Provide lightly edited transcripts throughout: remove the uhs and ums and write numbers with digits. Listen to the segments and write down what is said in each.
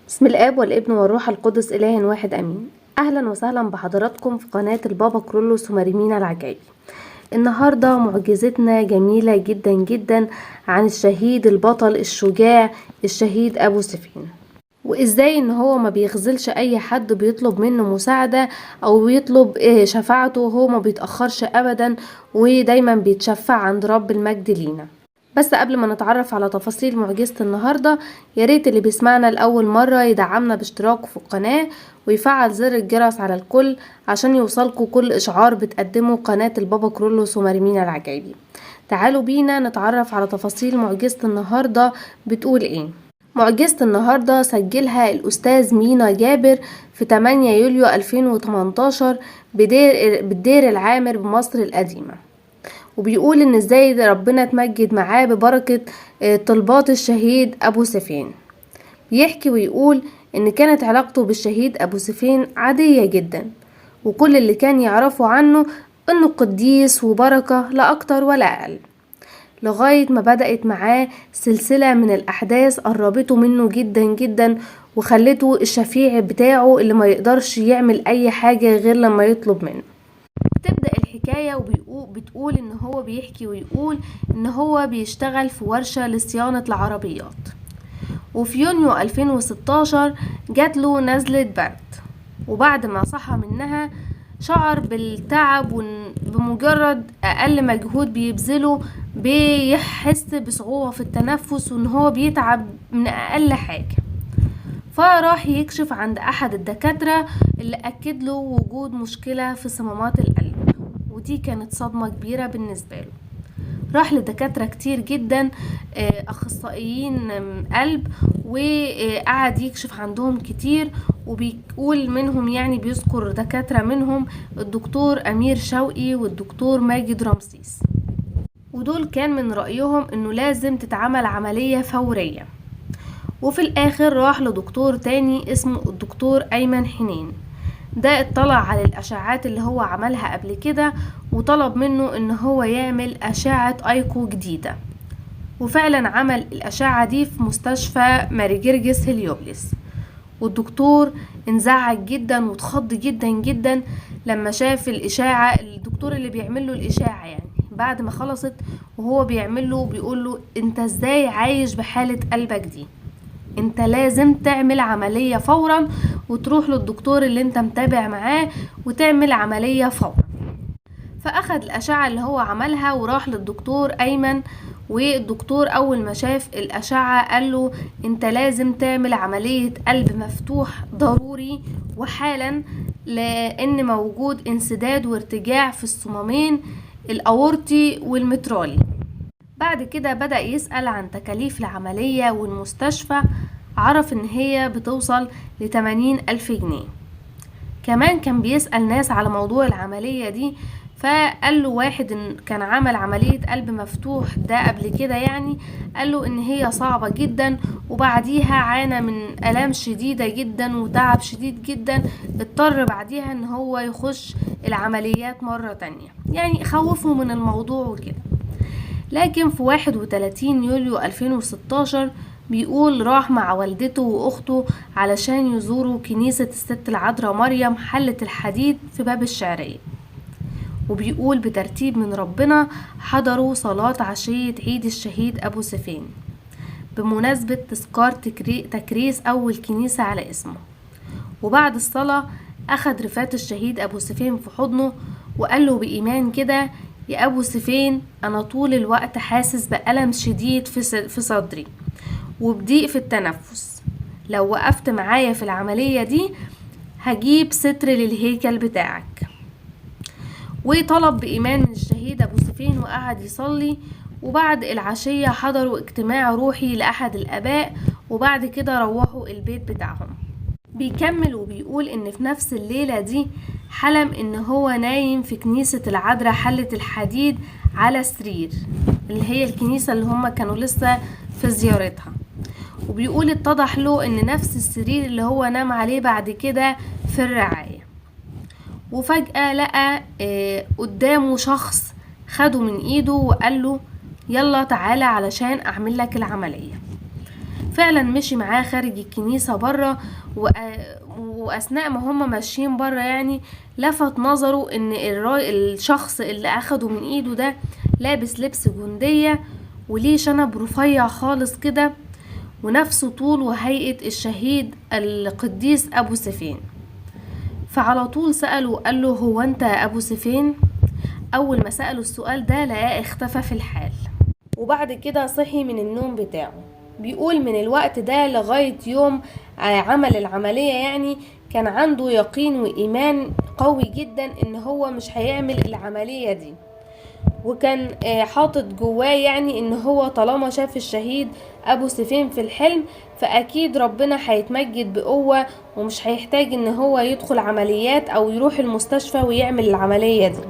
بسم الآب والابن والروح القدس إله واحد أمين. أهلا وسهلا بحضراتكم في قناة البابا كرولوس ومريمينا العجائبي. النهاردة معجزتنا جميلة جدا جدا عن الشهيد البطل الشجاع الشهيد أبو سفين، وإزاي إن هو ما بيخذلش أي حد بيطلب منه مساعدة أو بيطلب شفاعته، وهو ما بيتأخرش أبدا ودايما بيتشفع عند رب المجد لينا. بس قبل ما نتعرف على تفاصيل معجزة النهاردة، ياريت اللي بيسمعنا لأول مرة يدعمنا باشتراكه في القناة ويفعل زر الجرس على الكل عشان يوصلكوا كل إشعار بتقدمه قناة البابا كرولوس ومريمينا العجائبي. تعالوا بينا نتعرف على تفاصيل معجزة النهاردة بتقول ايه. معجزة النهاردة سجلها الأستاذ مينا جابر في 8 يوليو 2018 بالدير العامر بمصر القديمة، وبيقول ان ازاي ربنا اتمجد معاه ببركة طلبات الشهيد ابو سفين. بيحكي ويقول ان كانت علاقته بالشهيد ابو سفين عادية جدا، وكل اللي كان يعرفه عنه انه قديس وبركة لا اكتر ولا اقل، لغاية ما بدأت معاه سلسلة من الاحداث قربته منه جدا جدا وخلته الشفيع بتاعه اللي ما يقدرش يعمل اي حاجة غير لما يطلب منه. تبدأ الحكاية وبتقول ان هو بيحكي ويقول ان هو بيشتغل في ورشة لصيانة العربيات، وفي يونيو 2016 جات له نزلة برد، وبعد ما صحى منها شعر بالتعب، وبمجرد اقل مجهود بيبذله بيحس بصعوبة في التنفس وان هو بيتعب من اقل حاجة. فراح يكشف عند احد الدكاترة اللي اكد له وجود مشكلة في صمامات القلب، ودي كانت صدمة كبيرة بالنسبة له. راح لدكاترة كتير جدا اخصائيين قلب، وقعد يكشف عندهم كتير، وبيقول منهم يعني بيذكر دكاترة منهم الدكتور امير شوقي والدكتور ماجد رمسيس، ودول كان من رأيهم انه لازم تتعمل عملية فورية. وفي الاخر راح لدكتور تاني اسمه الدكتور ايمن حنين، ده اطلع على الاشعاعات اللي هو عملها قبل كده وطلب منه ان هو يعمل اشعة ايكو جديدة، وفعلا عمل الاشعة دي في مستشفى ماري جرجس هليوبلس. والدكتور انزعج جدا واتخض جدا جدا لما شاف الاشاعة، الدكتور اللي بيعمل له الاشاعة يعني بعد ما خلصت وهو بيعمل له بيقول له انت ازاي عايش بحالة قلبك دي؟ انت لازم تعمل عملية فورا وتروح للدكتور اللي انت متابع معاه وتعمل عملية فورا. فاخد الاشعة اللي هو عملها وراح للدكتور ايمن، والدكتور اول ما شاف الاشعة قال له انت لازم تعمل عملية قلب مفتوح ضروري وحالا، لان موجود انسداد وارتجاع في الصمامين الاورطي والمترالي. بعد كده بدأ يسأل عن تكاليف العملية والمستشفى، عرف ان هي بتوصل ل80,000 جنيه. كمان كان بيسأل ناس على موضوع العملية دي، فقال له واحد إن كان عمل عملية قلب مفتوح ده قبل كده يعني، قال له ان هي صعبة جدا، وبعديها عانى من آلام شديدة جدا وتعب شديد جدا، اضطر بعديها ان هو يخش العمليات مرة تانية، يعني خوفه من الموضوع وكده. لكن في 31 يوليو 2016 بيقول راح مع والدته واخته علشان يزوروا كنيسة الست العذراء مريم حلة الحديد في باب الشعرية، وبيقول بترتيب من ربنا حضروا صلاة عشية عيد الشهيد أبو سفين بمناسبة تذكار تكريس أول كنيسة على اسمه. وبعد الصلاة أخد رفات الشهيد أبو سفين في حضنه وقال له بإيمان كده: يا أبو سفين، أنا طول الوقت حاسس بألم شديد في صدري وبضيق في التنفس، لو وقفت معايا في العملية دي هجيب ستر للهيكل بتاعك. وطلب بإيمان من الشهيد أبو سفين وقعد يصلي، وبعد العشية حضروا اجتماع روحي لأحد الآباء، وبعد كده روحوا البيت بتاعهم. بيكمل وبيقول ان في نفس الليلة دي حلم ان هو نايم في كنيسة العذراء حلة الحديد على سرير، اللي هي الكنيسة اللي هم كانوا لسه في زيارتها، وبيقول اتضح له ان نفس السرير اللي هو نام عليه بعد كده في الرعاية. وفجأة لقى قدامه شخص خده من ايده وقال له يلا تعالى علشان اعمل لك العملية. فعلا مشي معاه خارج الكنيسة برا، واثناء ما هما ماشيين برا يعني لفت نظره ان الشخص اللي اخده من ايده ده لابس لبس جندية، وليه شنب رفيع خالص كده، ونفسه طول وهيئة الشهيد القديس ابو سفين. فعلى طول سأله وقال له: هو انت ابو سفين؟ اول ما سأله السؤال ده لقاه اختفى في الحال. وبعد كده صحي من النوم بتاعه. بيقول من الوقت ده لغاية يوم عمل العملية يعني كان عنده يقين وإيمان قوي جدا إن هو مش هيعمل العملية دي، وكان حاطط جواه يعني إن هو طالما شاف الشهيد أبو سفين في الحلم فأكيد ربنا هيتمجد بقوة، ومش هيحتاج إن هو يدخل عمليات أو يروح المستشفى ويعمل العملية دي.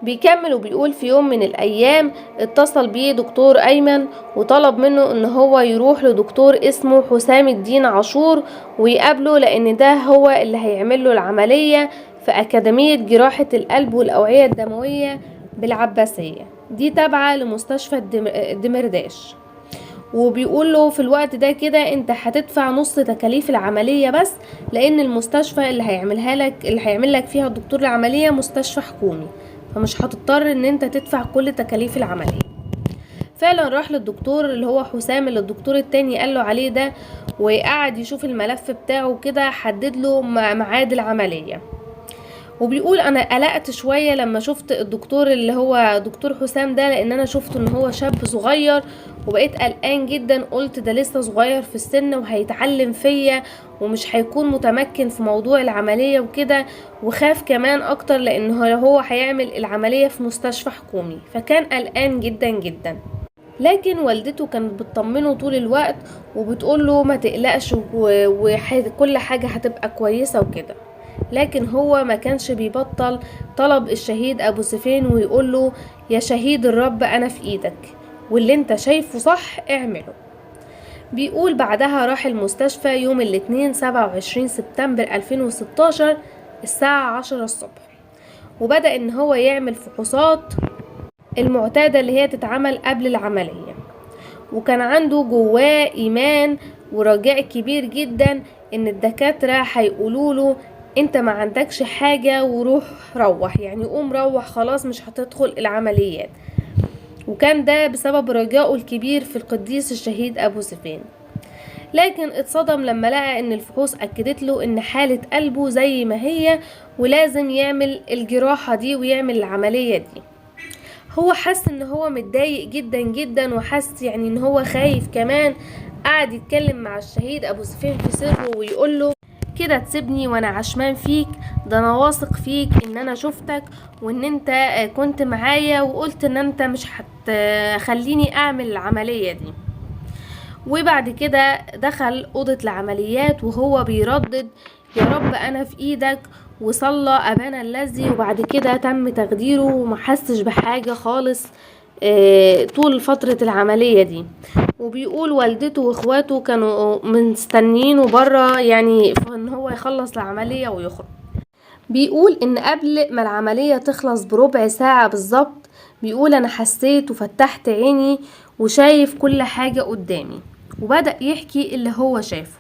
بيكمل وبيقول: في يوم من الايام اتصل بيه دكتور ايمن وطلب منه ان هو يروح لدكتور اسمه حسام الدين عاشور ويقابله، لان ده هو اللي هيعمل له العملية في اكاديمية جراحة القلب والاوعية الدموية بالعباسية، دي تابعة لمستشفى الدمرداش. وبيقول له في الوقت ده كده انت هتدفع نص تكاليف العملية بس، لان المستشفى اللي هيعمل لك فيها الدكتور العملية مستشفى حكومي، فمش هتضطر ان انت تدفع كل تكاليف العملية. فعلا راح للدكتور اللي هو حسام اللي الدكتور التاني قال له عليه ده، وقعد يشوف الملف بتاعه كده، حدد له ميعاد العملية. وبيقول انا قلقت شوية لما شفت الدكتور اللي هو دكتور حسام ده، لان انا شفته ان هو شاب صغير، وبقيت قلقان جدا، قلت ده لسه صغير في السن وهيتعلم فيا ومش هيكون متمكن في موضوع العملية وكده، وخاف كمان اكتر لانه هو هيعمل العملية في مستشفى حكومي، فكان قلقان جدا جدا. لكن والدته كانت بتطمنه طول الوقت وبتقوله ما تقلقش وكل حاجة هتبقى كويسة وكده. لكن هو ما كانش بيبطل طلب الشهيد ابو سفين ويقوله: يا شهيد الرب انا في ايدك، واللي انت شايفه صح اعمله. بيقول بعدها راح المستشفى يوم الاثنين 27 سبتمبر 2016 الساعة 10 الصبح، وبدأ ان هو يعمل فحوصات المعتادة اللي هي تتعمل قبل العملية، وكان عنده جواه ايمان ورجاء كبير جدا ان الدكاترة هيقولوله انت ما عندكش حاجة روح يعني قوم روح خلاص مش هتدخل العمليات. وكان ده بسبب رجائه الكبير في القديس الشهيد ابو سفين. لكن اتصدم لما لقى ان الفحوص اكدت له ان حالة قلبه زي ما هي، ولازم يعمل الجراحة دي ويعمل العملية دي. هو حس ان هو متضايق جدا جدا، وحس يعني ان هو خايف كمان. قعد يتكلم مع الشهيد ابو سفين في سره ويقول له: كده تسيبني وانا عشمان فيك؟ ده انا واثق فيك ان انا شفتك وان انت كنت معايا وقلت ان انت مش هتخليني اعمل العملية دي. وبعد كده دخل اوضة العمليات وهو بيردد: يا رب انا في ايدك، وصلى ابانا الذي. وبعد كده تم تخديره ومحسش بحاجة خالص طول فترة العملية دي. وبيقول والدته واخواته كانوا مستنيينه برا يعني ان هو يخلص العملية ويخرج. بيقول ان قبل ما العملية تخلص بربع ساعة بالظبط، بيقول انا حسيت وفتحت عيني وشايف كل حاجة قدامي. وبدأ يحكي اللي هو شافه.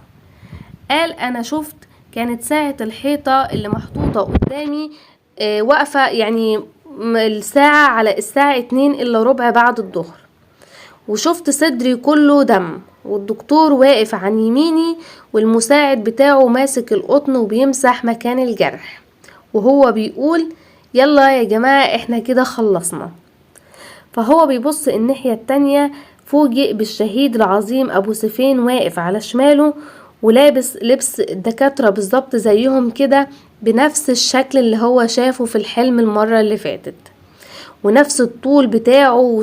قال انا شفت كانت ساعة الحيطة اللي محطوطة قدامي واقفة يعني الساعة على الساعة 2 إلا ربع بعد الظهر، وشفت صدري كله دم، والدكتور واقف عن يميني والمساعد بتاعه ماسك القطن وبيمسح مكان الجرح، وهو بيقول يلا يا جماعة احنا كده خلصنا. فهو بيبص الناحية التانية، فوجئ بالشهيد العظيم ابو سفين واقف على شماله ولابس لبس الدكاترة بالظبط زيهم كده، بنفس الشكل اللي هو شافه في الحلم المرة اللي فاتت، ونفس الطول بتاعه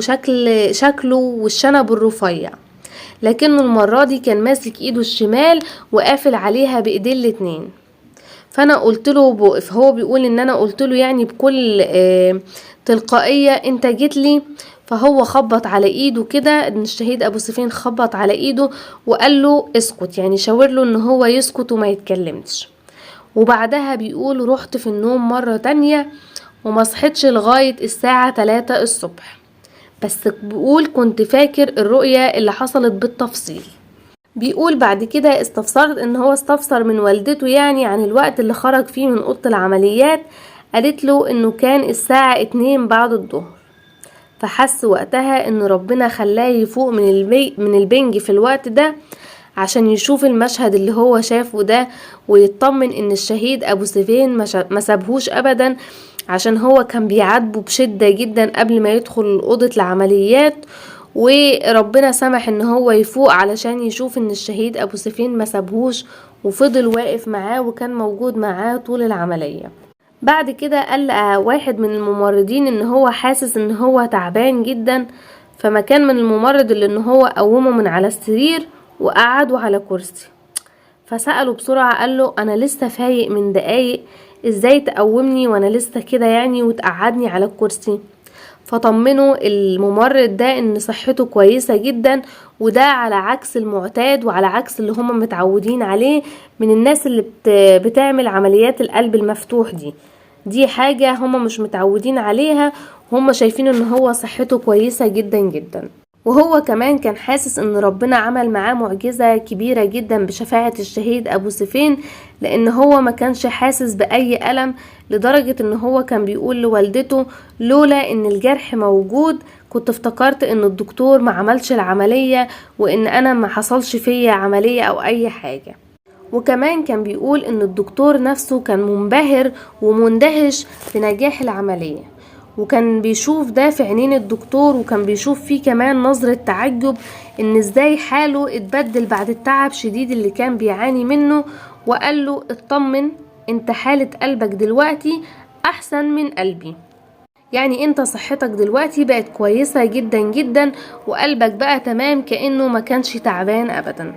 شكله والشنب الرفيع. لكنه المرة دي كان ماسك ايده الشمال وقافل عليها بايديه الاتنين. فانا قلت له فهو بيقول ان انا قلت له يعني بكل تلقائية انت جيت لي. فهو خبط على ايده كده، ان الشهيد ابو سفين خبط على ايده وقال له اسكت، يعني شاور له ان هو يسكت وما يتكلمش. وبعدها بيقول رحت في النوم مرة تانية وما صحتش لغاية الساعة 3 الصبح، بس بيقول كنت فاكر الرؤية اللي حصلت بالتفصيل. بيقول بعد كده استفسرت ان هو استفسر من والدته يعني عن الوقت اللي خرج فيه من اوضة العمليات. قالت له انه كان الساعة 2 بعد الظهر. فحس وقتها ان ربنا خلاه يفوق من البنج في الوقت ده عشان يشوف المشهد اللي هو شافه ده، ويطمن ان الشهيد ابو سيفين ما سابهوش ابدا، عشان هو كان بيعاتبه بشدة جدا قبل ما يدخل اوضة العمليات. وربنا سمح ان هو يفوق علشان يشوف ان الشهيد ابو سيفين ما سابهوش، وفضل واقف معاه وكان موجود معاه طول العملية. بعد كده قال واحد من الممرضين ان هو حاسس ان هو تعبان جدا، فمكان من الممرض اللي ان هو قومه من على السرير وقعده على كرسي. فسأله بسرعة، قال له انا لسه فايق من دقايق، ازاي تقومني وانا لسه كده يعني وتقعدني على الكرسي؟ فطمنه الممرض ده ان صحته كويسة جدا، وده على عكس المعتاد وعلى عكس اللي هم متعودين عليه من الناس اللي بتعمل عمليات القلب المفتوح دي حاجة هم مش متعودين عليها، وهم شايفين ان هو صحته كويسة جدا جدا. وهو كمان كان حاسس ان ربنا عمل معاه معجزة كبيرة جدا بشفاعة الشهيد ابو سيفين، لان هو ما كانش حاسس باي ألم، لدرجة ان هو كان بيقول لوالدته لولا ان الجرح موجود كنت افتكرت ان الدكتور ما عملش العملية، وان انا ما حصلش فيا عملية او اي حاجة. وكمان كان بيقول ان الدكتور نفسه كان منبهر ومندهش بنجاح العملية، وكان بيشوف ده في عينين الدكتور، وكان بيشوف فيه كمان نظرة تعجب ان ازاي حاله اتبدل بعد التعب شديد اللي كان بيعاني منه. وقال له اطمن، انت حالة قلبك دلوقتي احسن من قلبي، يعني انت صحتك دلوقتي بقت كويسة جدا جدا، وقلبك بقى تمام كأنه ما كانش تعبان ابدا.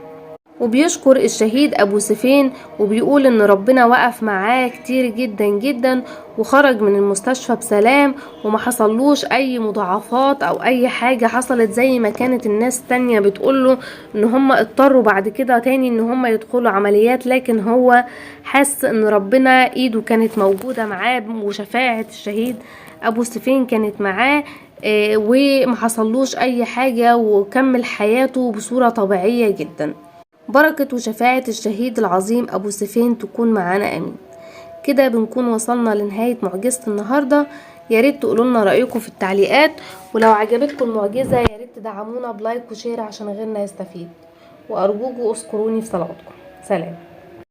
وبيشكر الشهيد ابو سيفين، وبيقول ان ربنا وقف معاه كتير جدا جدا، وخرج من المستشفى بسلام، وما حصلوش اي مضاعفات او اي حاجة حصلت زي ما كانت الناس تانية بتقوله ان هم اضطروا بعد كده تاني ان هم يدخلوا عمليات، لكن هو حس ان ربنا ايده كانت موجودة معاه، وشفاعة الشهيد ابو سيفين كانت معاه، وما حصلوش اي حاجة، وكمل حياته بصورة طبيعية جدا. بركة وشفاعة الشهيد العظيم أبو سيفين تكون معانا آمين. كده بنكون وصلنا لنهاية معجزة النهاردة. ياريت تقولولنا رأيكم في التعليقات، ولو عجبتكم المعجزة ياريت تدعمونا بلايك وشير عشان غيرنا يستفيد، وأرجوكوا اذكروني في صلواتكم. سلام.